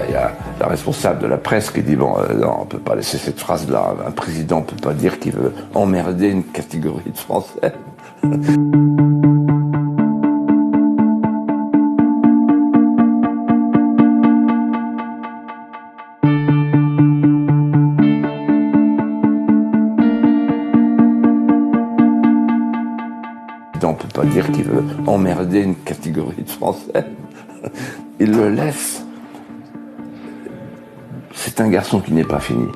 Il y a la responsable de la presse qui dit bon, non, on peut pas laisser cette phrase-là. Un président peut pas dire qu'il veut emmerder une catégorie de Français. On peut pas dire qu'il veut emmerder une catégorie de Français. Il le laisse. C'est un garçon qui n'est pas fini.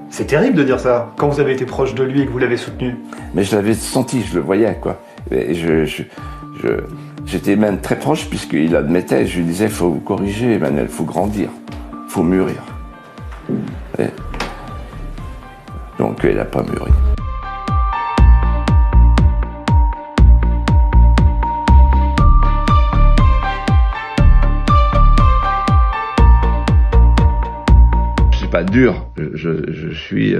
C'est terrible de dire ça, quand vous avez été proche de lui et que vous l'avez soutenu. Mais je l'avais senti, je le voyais, quoi. Et j'étais même très proche, puisqu'il admettait, je lui disais, il faut vous corriger, Emmanuel, il faut grandir, il faut mûrir. Et donc, il n'a pas mûri. Pas dur, je suis...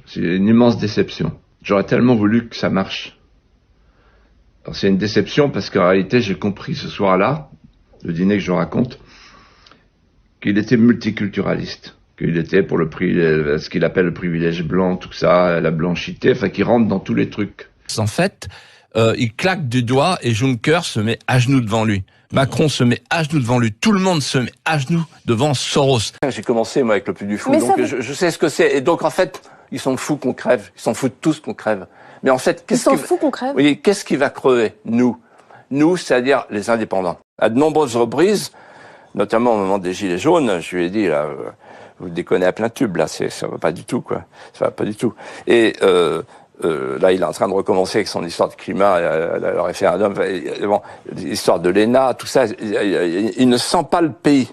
c'est une immense déception. J'aurais tellement voulu que ça marche. Alors c'est une déception parce qu'en réalité, j'ai compris ce soir-là, le dîner que je raconte, qu'il était multiculturaliste, qu'il était pour ce qu'il appelle le privilège blanc, tout ça, la blanchité, enfin qu'il rentre dans tous les trucs. En fait, il claque du doigt et Juncker se met à genoux devant lui. Macron se met à genoux devant lui. Tout le monde se met à genoux devant Soros. J'ai commencé, moi, avec le Puy du Fou, donc je sais ce que c'est. Et donc, en fait, ils s'en foutent qu'on crève. Ils s'en foutent tous qu'on crève. Mais en fait, qu'est-ce qui va crever? Nous, c'est-à-dire les indépendants. À de nombreuses reprises, notamment au moment des Gilets jaunes, je lui ai dit, là, vous déconnez à plein tube, là, ça va pas du tout, quoi. Ça va pas du tout. Et là, il est en train de recommencer avec son histoire de climat, le référendum, bon, l'histoire de l'ENA, tout ça. Il ne sent pas le pays.